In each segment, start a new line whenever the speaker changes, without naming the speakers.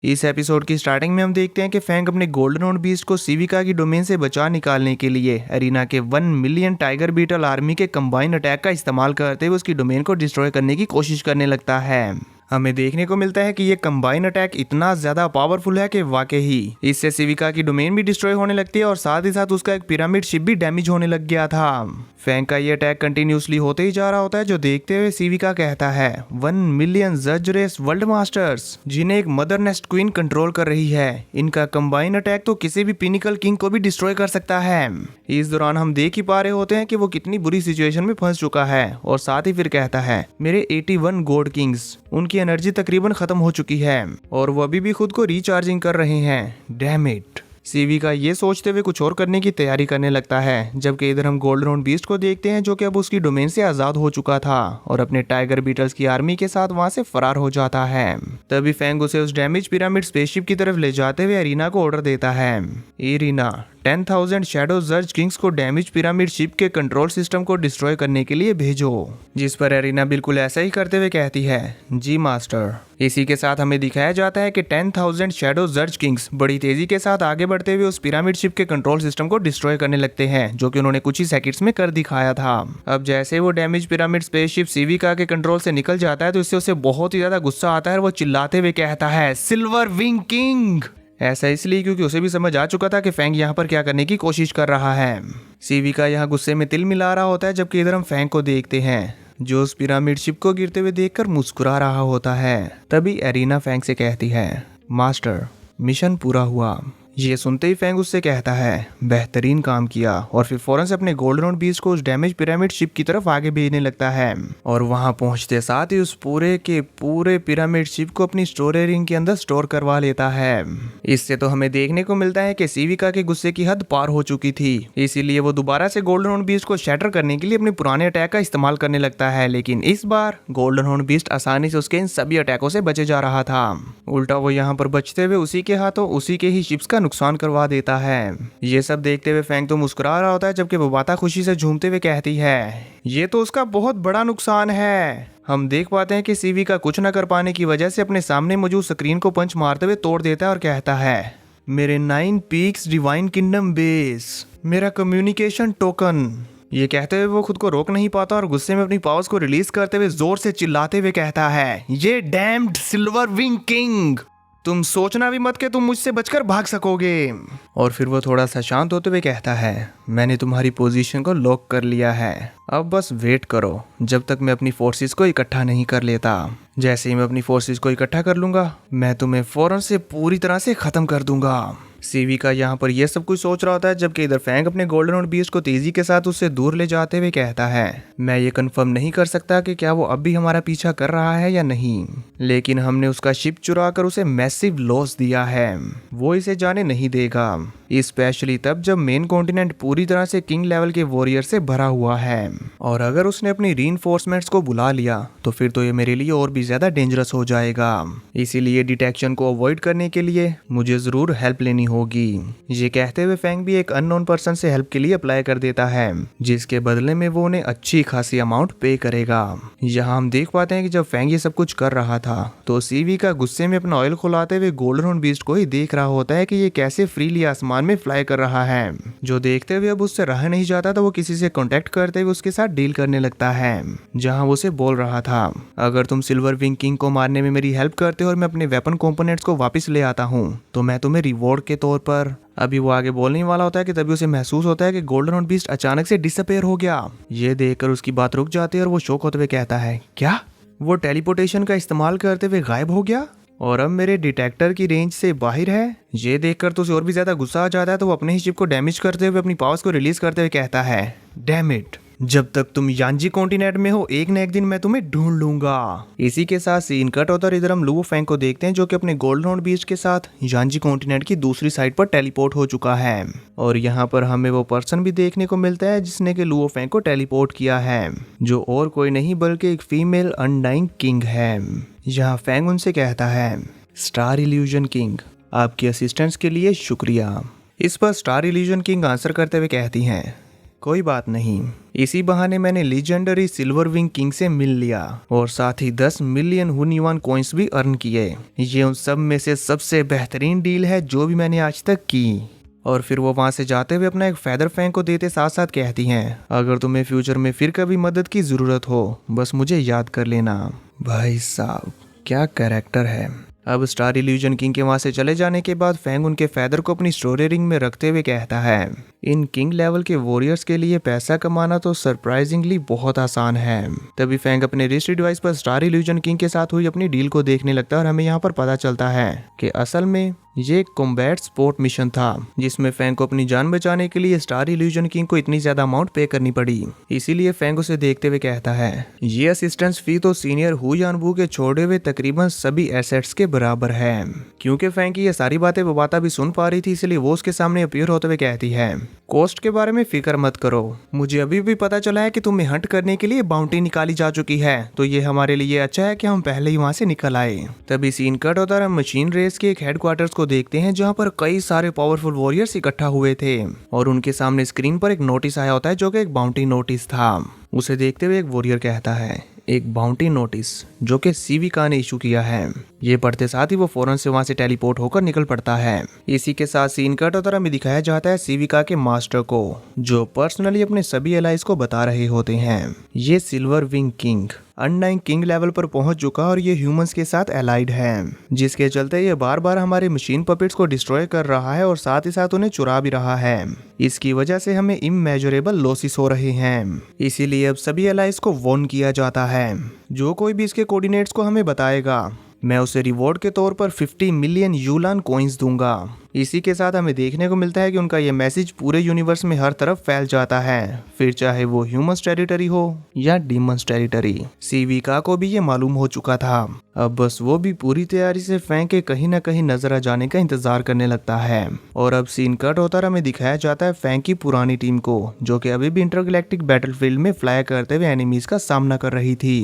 इस एपिसोड की स्टार्टिंग में हम देखते हैं कि फैंग अपने गोल्डन होर्न बीस्ट को सिविका की डोमेन से बचा निकालने के लिए एरिना के 1 मिलियन टाइगर बीटल आर्मी के कंबाइन अटैक का इस्तेमाल करते हुए उसकी डोमेन को डिस्ट्रॉय करने की कोशिश करने लगता है। हमें देखने को मिलता है कि ये कंबाइन अटैक इतना ज्यादा पावरफुल है कि वाकई ही इससे सिविका की डोमेन भी डिस्ट्रॉय होने लगती है और साथ ही साथ उसका एक पिरामिड शिप भी डैमेज होने लग गया था। फैंग का ये अटैक कंटिन्यूसली होते ही जा रहा होता है, जो देखते हुए सिविका कहता है 1 मिलियन जज वर्ल्ड मास्टर्स जिन्हें एक मदर नेस्ट क्वीन कंट्रोल कर रही है, इनका कंबाइन अटैक तो किसी भी पिनिकल किंग को भी डिस्ट्रॉय कर सकता है। इस दौरान हम देख ही पा रहे होते हैं कि वो कितनी बुरी सिचुएशन में फंस चुका है और साथ ही फिर कहता है मेरे 81 गॉड किंग्स, उनकी एनर्जी तकरीबन खत्म हो चुकी है और वो अभी भी खुद को रिचार्जिंग कर रहे हैं। Damn it. सिविका ये सोचते हुए कुछ और करने की तैयारी करने लगता है, जबकि इधर हम गोल्डन होर्न बीस्ट को देखते हैं जो कि अब उसकी डोमेन से आजाद हो चुका था और अपने टाइगर बीटल्स की आर्मी के साथ वहां से फरार हो जाता है। तभी फैंग उसे उस डैमेज पिरामिड स्पेसशिप की तरफ ले जाते हुए एरिना को ऑर्डर देता है। एरिना 10,000 शैडो जर्ज किंग्स को डैमेज पिरामिड शिप के कंट्रोल सिस्टम को डिस्ट्रॉय करने के लिए भेजो, जिस पर एरिना बिल्कुल ऐसा ही करते हुए कहती है जी मास्टर। इसी के साथ हमें दिखाया जाता है कि 10,000 शैडो जर्ज किंग्स बड़ी तेजी के साथ आगे बढ़ते हुए उस पिरामिड शिप के कंट्रोल सिस्टम को डिस्ट्रॉय करने लगते हैं, जो कि उन्होंने कुछ ही सेकंड्स में कर दिखाया था। अब जैसे वो डैमेज पिरामिड स्पेसशिप सिविका के कंट्रोल से निकल जाता है तो इससे उसे बहुत ही ज्यादा गुस्सा आता है और वो चिल्लाते हुए कहता है सिल्वर विंग किंग। ऐसा इसलिए क्योंकि उसे भी समझ आ चुका था कि फैंग यहाँ पर क्या करने की कोशिश कर रहा है। सिविका यहाँ गुस्से में तिल मिला रहा होता है, जबकि इधर हम फैंग को देखते हैं जो उस पिरामिड शिप को गिरते हुए देखकर मुस्कुरा रहा होता है। तभी एरिना फैंग से कहती है मास्टर, मिशन पूरा हुआ। ये सुनते ही फैंग उससे कहता है बेहतरीन काम किया और फिर फौरन से अपने गोल्डन होर्न बीस्ट को उस डैमेज पिरामिड शिप की तरफ आगे भेजने लगता है और वहां पहुंचते साथ ही उस पूरे के पूरे पिरामिड शिप को अपनी स्टोरेज रिंग के अंदर स्टोर करवा लेता है। इससे तो हमें देखने को मिलता है कि सिविका के गुस्से की हद पार हो चुकी थी, इसीलिए वो दोबारा से गोल्डन होर्न बीस्ट को शैटर करने के लिए अपने पुराने अटैक का इस्तेमाल करने लगता है। लेकिन इस बार गोल्डन होर्न बीस्ट आसानी से उसके इन सभी अटैकों से बचे जा रहा था। उल्टा वो यहाँ पर बचते हुए उसी के हाथों उसी के ही शिप्स का नुकसान करवा देता है। ये सब देखते हुए फैंग तो मुस्कुरा रहा होता है, जबकि बबाता खुशी से झूमते हुए कहती है ये तो उसका बहुत बड़ा नुकसान है। हम देख पाते हैं कि सिविका कुछ न कर पाने की वजह से अपने सामने मौजूद स्क्रीन को पंच मारते हुए तोड़ देता है और कहता है मेरे 9 पीक्स डिवाइन किंगडम बेस, मेरा कम्युनिकेशन टोकन। ये कहते हुए वो खुद को रोक नहीं पाता और गुस्से में अपनी पावर्स को रिलीज करते हुए जोर से चिल्लाते हुए कहता है ये डैम्ड सिल्वर विंग किंग, तुम सोचना भी मत कि तुम मुझसे बचकर भाग सकोगे। और फिर वो थोड़ा सा शांत होते हुए कहता है मैंने तुम्हारी पोजीशन को लॉक कर लिया है, अब बस वेट करो जब तक मैं अपनी फोर्सेस को इकट्ठा नहीं कर लेता। जैसे ही मैं अपनी फोर्सेस को इकट्ठा कर लूंगा मैं तुम्हें फौरन से पूरी तरह से खत्म कर दूंगा। सिविका यहाँ पर यह सब कुछ सोच रहा होता है, जबकि इधर फैंग अपने गोल्डन होर्न बीस्ट को तेजी के साथ उससे दूर ले जाते हुए कहता है मैं ये कंफर्म नहीं कर सकता कि क्या वो अब भी हमारा पीछा कर रहा है या नहीं, लेकिन हमने उसका शिप चुरा कर उसे मैसिव लॉस दिया है, वो इसे जाने नहीं देगा, स्पेशली तब जब मेन कॉन्टिनेंट पूरी तरह से किंग लेवल के वॉरियर से भरा हुआ है। और अगर उसने अपनी रीइंफोर्समेंट्स को बुला लिया तो फिर तो ये मेरे लिए और भी ज्यादा डेंजरस हो जाएगा, इसीलिए डिटेक्शन को अवॉइड करने के लिए मुझे जरूर हेल्प लेनी होगी। ये कहते हुए फैंग भी एक अननोन पर्सन से हेल्प के लिए अप्लाई कर देता है, जिसके बदले में वो उन्हें अच्छी खासी अमाउंट पे करेगा। यहाँ हम देख पाते हैं कि जब फैंग ये सब कुछ कर रहा था तो सिविका गुस्से में अपना ऑयल खुलाते हुए गोल्डन होर्न बीस्ट को ही देख रहा होता है कि ये कैसे फ्रीली आसमान में फ्लाई कर रहा है, जो देखते हुए अब उससे रह नहीं जाता तो वो किसी से कांटेक्ट करते हुए उसके साथ डील करने लगता है, जहां वो उसे बोल रहा था अगर तुम सिल्वर विंग किंग को मारने में मेरी हेल्प करते हो और मैं अपने वेपन कंपोनेंट्स को वापस ले आता हूं तो मैं तुम्हें रिवॉर्ड के तौर पर। अभी वो आगे बोलने वाला होता है कि तभी उसे महसूस होता है कि गोल्डन होर्न बीस्ट अचानक से डिसअपीयर हो गया। ये देखकर उसकी बात रुक जाती है और वो शॉक होते हुए कहता है क्या वो टेलीपोर्टेशन का इस्तेमाल करते हुए गायब हो गया और अब मेरे डिटेक्टर की रेंज से बाहर है। ये देखकर तो उसे और भी ज्यादा गुस्सा आ जाता है, तो वो अपने ही शिप को डैमेज करते हुए अपनी पावर्स को रिलीज करते हुए कहता है डैम इट, जब तक तुम यांजी कॉन्टिनेंट में हो एक न एक दिन मैं तुम्हें ढूंढ लूंगा। इसी के साथ सीन कट होता है। इधर हम लुओ फैंग को देखते हैं जो कि अपने गोल्डन होर्न बीस्ट के साथ यांजी कॉन्टिनेंट की दूसरी साइड पर टेलीपोर्ट हो चुका है और यहाँ पर हमें वो पर्सन भी देखने को मिलता है जिसने के लुओ फैंग को टेलीपोर्ट किया है, जो और कोई नहीं बल्कि एक फीमेल अनडाइंग किंग है। यहाँ फैंग उनसे कहता है स्टार इल्यूजन किंग, आपकी असिस्टेंस के लिए शुक्रिया। इस पर स्टार इल्यूजन किंग आंसर करते हुए कहती हैं कोई बात नहीं, इसी बहाने मैंने लीजेंडरी सिल्वर विंग किंग से मिल लिया और साथ ही 10 मिलियन हुनयुआन कॉइन्स भी अर्न किए। ये उन सब में से सबसे बेहतरीन डील है जो भी मैंने आज तक की। और फिर वो वहां से जाते हुए अपना एक फेदर फैंग को देते साथ साथ कहती हैं, अगर तुम्हें फ्यूचर में फिर कभी मदद की जरूरत हो बस मुझे याद कर लेना। भाई साहब क्या कैरेक्टर है। अब स्टार इल्यूजन किंग के वहां से चले जाने के बाद फैंग उनके फेदर को अपनी स्टोरी रिंग में रखते हुए कहता है, इन किंग लेवल के वॉरियर्स के लिए पैसा कमाना तो सरप्राइजिंगली बहुत आसान है। तभी फैंग अपने रिस्ट डिवाइस पर स्टार इल्यूजन किंग के साथ हुई अपनी डील को देखने लगता है और हमें यहाँ पर पता चलता है कि असल में ये एक कॉम्बैट स्पोर्ट मिशन था जिसमें फैंग को अपनी जान बचाने के लिए स्टार इल्यूजन किंग को इतनी ज्यादा अमाउंट पे करनी पड़ी। इसीलिए फैंग उसे देखते हुए कहता है, ये असिस्टेंस फी तो सीनियर हुयानवू के छोड़े हुए तकरीबन सभी एसेट्स के बराबर है। क्योंकि फैंग की ये सारी बातें वबाता भी सुन पा रही थी, इसलिए वो उसके सामने अपीयर होते हुए कहती है, कॉस्ट के बारे में फिक्र मत करो, मुझे अभी भी पता चला है कि तुम्हें हंट करने के लिए बाउंटी निकाली जा चुकी है, तो ये हमारे लिए अच्छा है कि हम पहले ही वहां से निकल आए। तभी सीन कट होता है, हम मशीन रेस के एक हेडक्वार्टर्स को देखते हैं जहां पर कई सारे पावरफुल वॉरियर्स इकट्ठा हुए थे और उनके सामने स्क्रीन पर एक नोटिस आया होता है जो कि एक बाउंटी नोटिस था। उसे देखते हुए एक वॉरियर कहता है, एक बाउंटी नोटिस जो कि सीविका ने इशू किया है। ये पढ़ते साथ ही वो फौरन से वहां से टेलीपोर्ट होकर निकल पड़ता है। इसी के साथ सीन कट होता हमें दिखाया जाता है सीविका के मास्टर को जो पर्सनली अपने सभी एलाइज को बता रहे होते हैं, ये silver wing king undying king level पर पहुंच चुका और ये ह्यूमंस के साथ एलाइड है, जिसके चलते ये बार बार हमारे मशीन पपेट्स को डिस्ट्रॉय कर रहा है और साथ ही साथ उन्हें चुरा भी रहा है। इसकी वजह से हमें इमेजरेबल लॉसेस हो रहे हैं। इसीलिए अब सभी एलाइज को वार्न किया जाता है, जो कोई भी इसके कोऑर्डिनेट्स को हमें बताएगा मैं उसे रिवॉर्ड के तौर पर 50 मिलियन यूलान कॉइन्स दूंगा। इसी के साथ हमें देखने को मिलता है कि उनका ये मैसेज पूरे यूनिवर्स में हर तरफ फैल जाता है, फिर चाहे वो ह्यूमंस टेरिटरी हो या डीमंस टेरिटरी। सीविका को भी ये मालूम हो चुका था, अब बस वो भी पूरी तैयारी से फैंग के कहीं ना कहीं नजर आ जाने का इंतजार करने लगता है। और अब सीन कट होता हमें दिखाया जाता है फैंग की पुरानी टीम को जो कि अभी भी इंटरगैलेक्टिक बैटलफील्ड में फ्लाई करते हुए एनिमीज का सामना कर रही थी।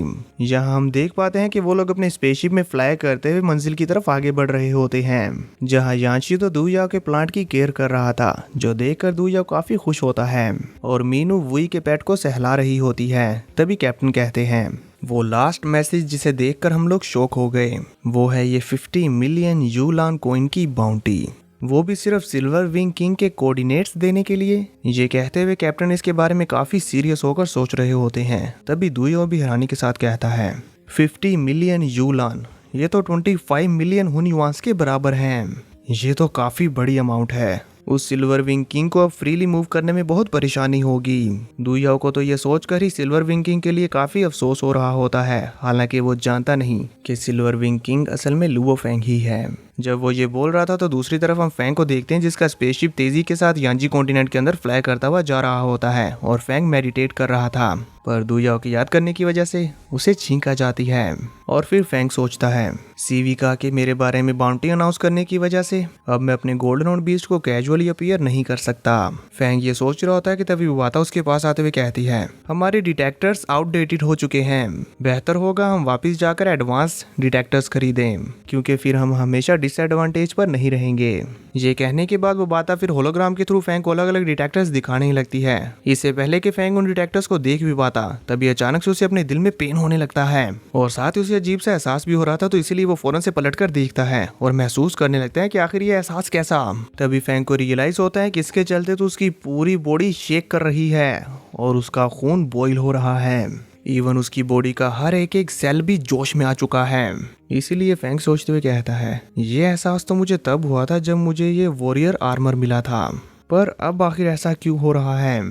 यहाँ हम देख पाते हैं कि वो लोग अपने स्पेसशिप में फ्लाई करते हुए मंजिल की तरफ आगे बढ़ रहे होते हैं, जहाँ यांशी तो दुयाओ के प्लांट की केयर कर रहा था, जो देखकर दुयाओ काफी खुश होता है और मीनू वुई के पेट को सहला रही होती है। तभी कैप्टन कहते हैं, वो लास्ट मैसेज जिसे देखकर हम लोग शॉक हो गए, वो है ये 50 मिलियन यूलान कॉइन की बाउंटी, वो भी सिर्फ सिल्वर विंग किंग के कोऑर्डिनेट्स देने के लिए। ये कहते हुए कैप्टन इसके बारे में काफी सीरियस होकर सोच रहे होते हैं। तभी दुयाओ भी हैरानी के साथ कहता है, 50 मिलियन यूलान, ये तो 25 मिलियन हुनयुआंस के बराबर हैं। ये तो काफी बड़ी अमाउंट है। उस सिल्वर विंग किंग को अब फ्रीली मूव करने में बहुत परेशानी होगी। दुयाओ को तो ये सोचकर ही सिल्वर विंग किंग के लिए काफी अफसोस हो रहा होता है, हालांकि वो जानता नहीं कि सिल्वर विंग किंग असल में लुओ फैंग ही है। जब वो ये बोल रहा था तो दूसरी तरफ हम फैंग को देखते हैं जिसका स्पेसशिप तेजी के साथ यांजी कॉन्टिनेंट के अंदर फ्लाई करता हुआ जा रहा होता है और फैंग मेडिटेट कर रहा था, पर दुयाओ की याद करने की वजह से उसे छींक आ जाती है। और फिर फैंग सोचता है, सीविका के मेरे बारे में बाउंटी अनाउंस करने की वजह से अब मैं अपने गोल्डन ऑन बीस्ट को कैजुअली अपीयर नहीं कर सकता। फैंग ये सोच रहा होता है कि तभी वाता उसके पास आते हुए कहती है, हमारे डिटेक्टर्स आउटडेटेड हो चुके हैं, बेहतर होगा हम वापस जाकर एडवांस डिटेक्टर्स खरीदें, क्योंकि फिर हम हमेशा डिसएडवांटेज पर नहीं रहेंगे। ये कहने के बाद वो बाता फिर होलोग्राम के थ्रू फैंग को अलग अलग डिटेक्टर्स दिखाने लगती है। इससे पहले कि फैंग उन डिटेक्टर्स को देख भी पाता, तभी अचानक से उसे अपने दिल में पेन होने लगता है और साथ ही उसे अजीब सा एहसास भी हो रहा था, तो इसीलिए वो फौरन से पलटकर देखता है और महसूस करने लगता है कि आखिर ये एहसास कैसा। तभी फैंग को रियलाइज होता है कि इसके चलते तो उसकी पूरी बॉडी शेक कर रही है और उसका खून बॉइल हो रहा है, इवन उसकी बॉडी का हर एक सेल भी जोश में आ चुका है। इसीलिए फैंग सोचते हुए कहता है, ये एहसास तो मुझे तब हुआ था जब मुझे ये वॉरियर आर्मर मिला था, पर अब आखिर ऐसा क्यों हो रहा है,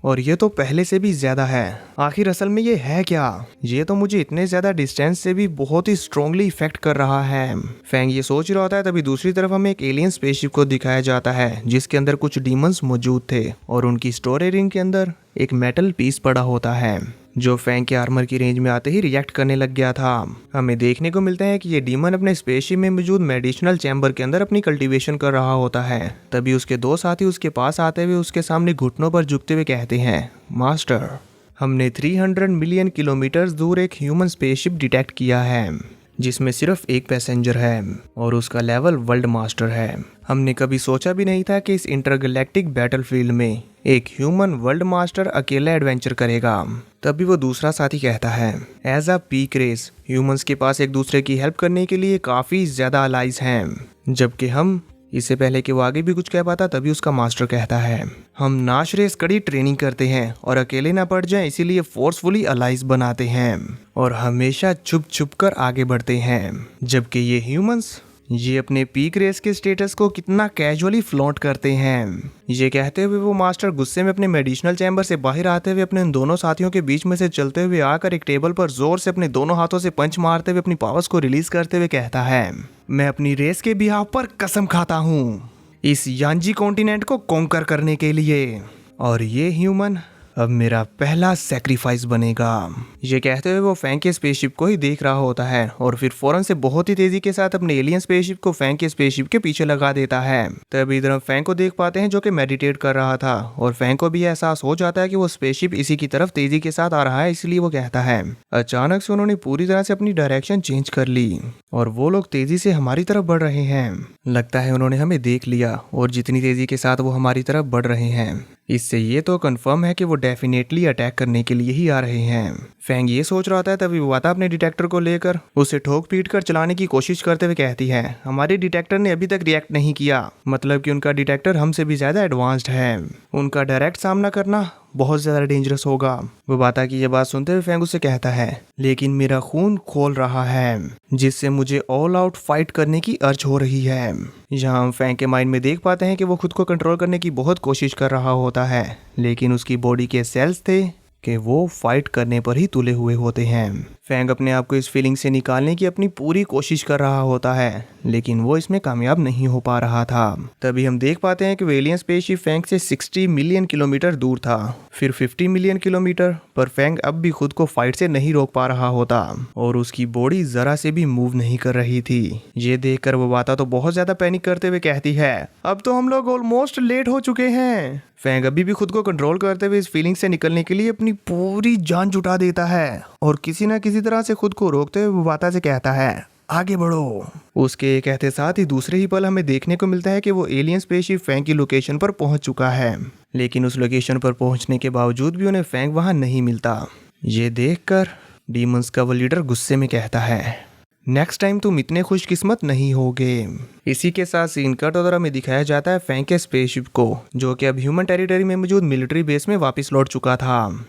और ये तो पहले से भी ज्यादा है। आखिर असल में ये है क्या? ये तो मुझे इतने ज्यादा डिस्टेंस से भी बहुत ही स्ट्रांगली इफेक्ट कर रहा है। फैंग ये सोच रहा होता है, तभी दूसरी तरफ हमें एक एलियन स्पेसशिप को दिखाया जाता है जिसके अंदर कुछ डीमंस मौजूद थे और उनकी स्टोरेज रिंग के अंदर एक मेटल पीस पड़ा होता है जो फैंग के आर्मर की रेंज में आते ही रिएक्ट करने लग गया था। हमें देखने को मिलता है कि ये डीमन अपने स्पेसशिप में मौजूद मेडिसिनल चैम्बर के अंदर अपनी कल्टीवेशन कर रहा होता है। तभी उसके दो साथी उसके पास आते हुए उसके सामने घुटनों पर झुकते हुए कहते हैं, मास्टर, हमने 300 मिलियन किलोमीटर दूर एक ह्यूमन स्पेसशिप डिटेक्ट किया है जिसमें सिर्फ एक पैसेंजर है और उसका लेवल वर्ल्ड मास्टर है। हमने कभी सोचा भी नहीं था कि इस इंटरगैलेक्टिक बैटलफील्ड में एक ह्यूमन वर्ल्ड मास्टर अकेला एडवेंचर करेगा। तभी वो दूसरा साथी कहता है, as a peak race humans के पास एक दूसरे की हेल्प करने के लिए काफ़ी ज़्यादा अलाइज हैं। जबकि हम, इससे पहले कि वो आगे भी कुछ कह पाता, तभी उसका मास्टर कहता है, हम नाश रेस कड़ी ट्रेनिंग करते हैं और अकेले ना पड़ जाएं, इसीलिए फोर्सफुली अलाइज बनाते हैं और हमेशा छुप छुप कर आगे बढ़ते हैं। जबकि ये ह्यूमंस, ये अपने पीक रेस के स्टेटस को कितना कैजुअली फ्लॉन्ट करते हैं। ये कहते हुए वो मास्टर गुस्से में अपने मेडिसिनल चैम्बर से बाहर आते हुए अपने उन दोनों साथियों के बीच में से चलते हुए आकर एक टेबल पर जोर से अपने दोनों हाथों से पंच मारते हुए अपनी पावर्स को रिलीज करते हुए कहता है, मैं अपनी रेस के बिहाव पर कसम खाता हूँ इस यांजी कॉन्टिनेंट को कॉन्कर करने के लिए, और ये ह्यूमन अब मेरा पहला सैक्रिफाइस बनेगा। ये कहते हुए वो फैंग के स्पेसशिप को ही देख रहा होता है और फिर फौरन से बहुत ही तेजी के साथ अपने एलियन स्पेसशिप को फैंग के स्पेसशिप के पीछे लगा देता है। तभी इधर हम फैंग को देख पाते हैं जो कि मेडिटेट कर रहा था और फैंग को भी एहसास हो जाता है कि वो स्पेसशिप इसी की तरफ तेजी के साथ आ रहा है, इसलिए वो कहता है, अचानक से उन्होंने पूरी तरह से अपनी डायरेक्शन चेंज कर ली और वो लोग तेजी से हमारी तरफ बढ़ रहे हैं। लगता है उन्होंने हमें देख लिया और जितनी तेजी के साथ वो हमारी तरफ बढ़ रहे हैं, इससे ये तो कंफर्म है कि वो डेफिनेटली अटैक करने के लिए ही आ रहे हैं। फैंग ये सोच रहा था, तभी वाता अपने डिटेक्टर को लेकर उसे ठोक पीट कर चलाने की कोशिश करते हुए कहती है, हमारे डिटेक्टर ने अभी तक रिएक्ट नहीं किया, मतलब कि उनका डिटेक्टर हमसे भी ज्यादा एडवांस्ड है, उनका डायरेक्ट सामना करना बहुत ज्यादा डेंजरस होगा। वो वाता की ये बात सुनते हुए फैंग उससे कहता है, लेकिन मेरा खून खोल रहा है जिससे मुझे ऑल आउट फाइट करने की अर्ज हो रही है। यहाँ हम फैंग के माइंड में देख पाते हैं कि वो खुद को कंट्रोल करने की बहुत कोशिश कर रहा होता है, लेकिन उसकी बॉडी के सेल्स थे कि वो फाइट करने पर ही तुले हुए होते हैं। फैंग अपने आप को इस फीलिंग से निकालने की अपनी पूरी कोशिश कर रहा होता है, लेकिन वो इसमें कामयाब नहीं हो पा रहा था। तभी हम देख पाते हैं कि एलियन स्पेसशिप फैंग से 60 मिलियन किलोमीटर दूर था, फिर 50 मिलियन किलोमीटर, पर फैंग अब भी खुद को फाइट से नहीं रोक पा रहा होता और उसकी बॉडी जरा से भी मूव नहीं कर रही थी। ये देखकर वो वाता तो बहुत ज्यादा पैनिक करते हुए कहती है, अब तो हम लोग ऑलमोस्ट लेट हो चुके हैं। फैंग अभी भी खुद को कंट्रोल करते हुए इस फीलिंग से निकलने के लिए अपनी पूरी जान जुटा देता है और किसी न किसी तरह से खुद को रोकते हुए वाता से कहता है, आगे बढ़ो। उसके कहते साथ ही दूसरे ही पल हमें देखने को मिलता है कि वो एलियन स्पेसशिप फैंग की लोकेशन पर पहुंच चुका है, लेकिन उस लोकेशन पर पहुंचने के बावजूद भी उन्हें फैंग वहां नहीं मिलता। ये देखकर डीमंस का वो लीडर गुस्से में कहता है, नेक्स्ट टाइम तुम इतने खुशकिस्मत नहीं होगे। इसी के साथ सीन कट और हमें दिखाया जाता है फैंग के स्पेसशिप को, जो कि अब ह्यूमन टेरिटरी में मौजूद मिलिट्री बेस में वापस लौट चुका था।